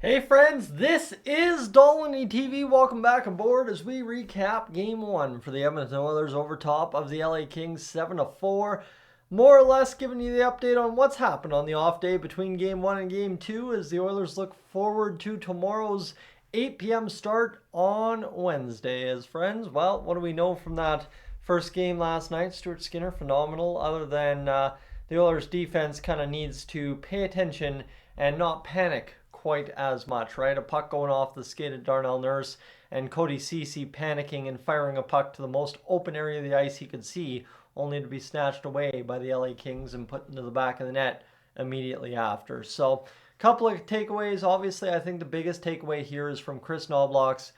Hey friends, this is Dolynny TV. Welcome back aboard as we recap Game 1 for the Edmonton Oilers over top of the LA Kings 7-4. More or less giving you the update on what's happened on the off day between Game 1 and Game 2 as the Oilers look forward to tomorrow's 8 p.m. start on Wednesday. As friends, well, what do we know from that first game last night? Stuart Skinner, phenomenal, other than the Oilers defense kind of needs to pay attention and not panic quite as much, right? A puck going off the skate of Darnell Nurse and Cody Ceci panicking and firing a puck to the most open area of the ice he could see, only to be snatched away by the LA Kings and put into the back of the net immediately after. So, a couple of takeaways. Obviously, I think the biggest takeaway here is from Chris Knobloch's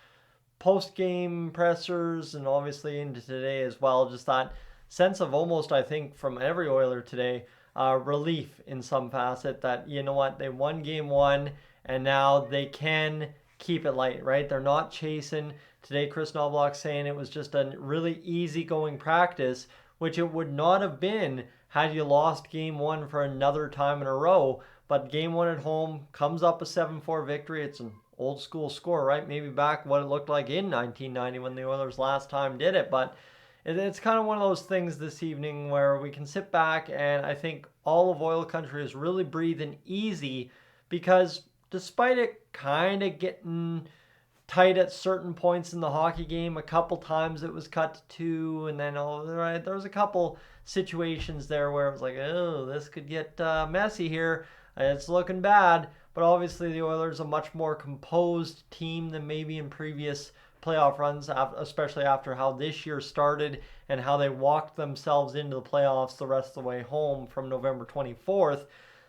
post-game pressers and obviously into today as well. Just that sense of almost, I think, from every Oiler today, relief in some facet that, you know what, they won Game 1 and now they can keep it light, right? They're not chasing. Today, Chris Knobloch saying it was just a really easygoing practice, which it would not have been had you lost Game 1 for another time in a row. But Game 1 at home comes up a 7-4 victory. It's an old school score, right? Maybe back what it looked like in 1990 when the Oilers last time did it. But it's kind of one of those things this evening where we can sit back and I think all of Oil Country is really breathing easy because despite it kind of getting tight at certain points in the hockey game, a couple times it was cut to two, and then right, there was a couple situations there where it was like, oh, this could get messy here. It's looking bad, but obviously the Oilers are a much more composed team than maybe in previous playoff runs, especially after how this year started and how they walked themselves into the playoffs the rest of the way home from November 24th.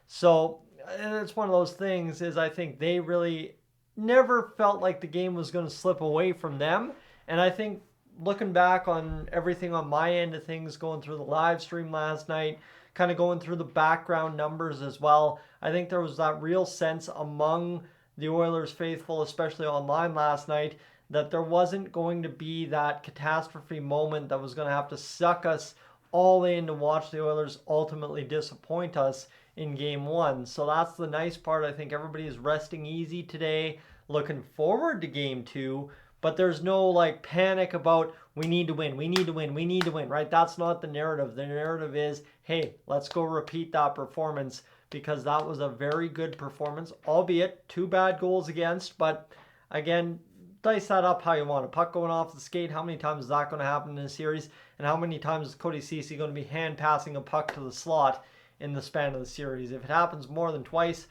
So it's one of those things is I think they really never felt like the game was going to slip away from them. And I think looking back on everything on my end of things, going through the live stream last night, kind of going through the background numbers as well, I think there was that real sense among the Oilers faithful, especially online last night, that there wasn't going to be that catastrophe moment that was going to have to suck us all in to watch the Oilers ultimately disappoint us in Game 1. So that's the nice part. I think everybody is resting easy today, looking forward to Game 2, but there's no like panic about we need to win, we need to win, we need to win, right? That's not the narrative. The narrative is, hey, let's go repeat that performance because that was a very good performance, albeit two bad goals against, but again, dice that up how you want. A puck going off the skate, how many times is that going to happen in a series? And how many times is Cody Ceci going to be hand passing a puck to the slot in the span of the series? If it happens more than twice,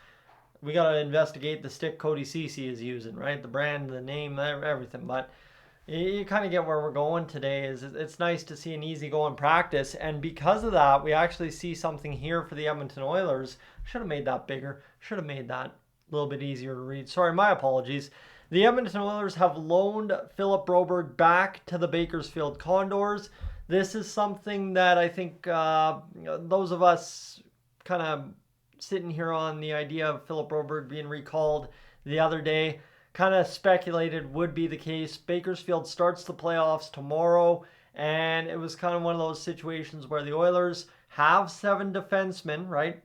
we got to investigate the stick Cody Ceci is using, right? The brand, the name, everything. But you kind of get where we're going today. Is it's nice to see an easygoing practice, and because of that, we actually see something here for the Edmonton Oilers. Should have made that bigger. Should have made that a little bit easier to read. Sorry, my apologies. The Edmonton Oilers have loaned Philip Broberg back to the Bakersfield Condors. This is something that I think those of us kind of sitting here on the idea of Philip Broberg being recalled the other day kind of speculated would be the case. Bakersfield starts the playoffs tomorrow, and it was kind of one of those situations where the Oilers have 7 defensemen, right,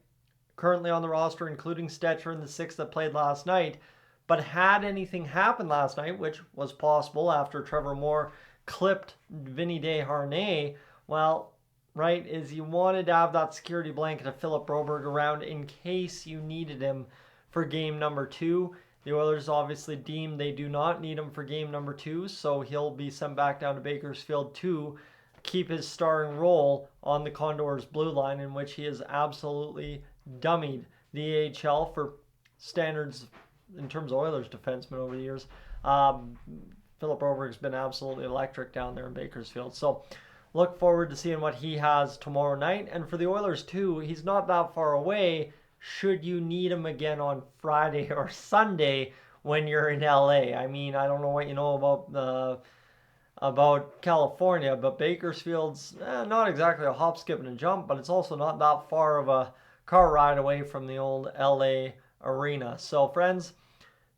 currently on the roster, including Stetcher and the 6 that played last night. But had anything happened last night, which was possible after Trevor Moore clipped Vinny Desharnais, well, right, is you wanted to have that security blanket of Philip Broberg around in case you needed him for game number 2. The Oilers obviously deemed they do not need him for game number 2, so he'll be sent back down to Bakersfield to keep his starring role on the Condors blue line, in which he has absolutely dummied the AHL for standards in terms of Oilers defensemen over the years. Philip Broberg's been absolutely electric down there in Bakersfield. So look forward to seeing what he has tomorrow night. And for the Oilers too, he's not that far away should you need him again on Friday or Sunday when you're in LA. I mean, I don't know what you know about California, but Bakersfield's not exactly a hop, skip, and a jump, but it's also not that far of a car ride away from the old LA arena. So friends,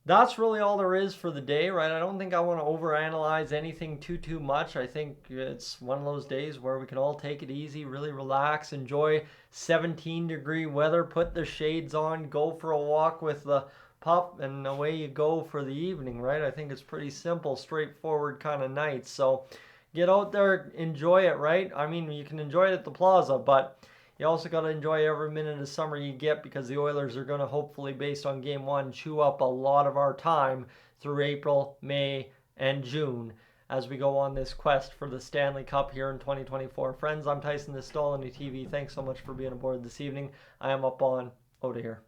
that's really all there is for the day, right? I don't think I want to overanalyze anything too much. I think it's one of those days where we can all take it easy, really relax, enjoy 17-degree weather, put the shades on, go for a walk with the pup, and away you go for the evening, right? I think it's pretty simple, straightforward kind of night. So get out there, enjoy it, right? I mean, you can enjoy it at the plaza, but you also got to enjoy every minute of summer you get, because the Oilers are going to hopefully, based on game one, chew up a lot of our time through April, May, and June as we go on this quest for the Stanley Cup here in 2024. Friends, I'm Tyson, this is Dolynny TV. Thanks so much for being aboard this evening. I am up on out of here.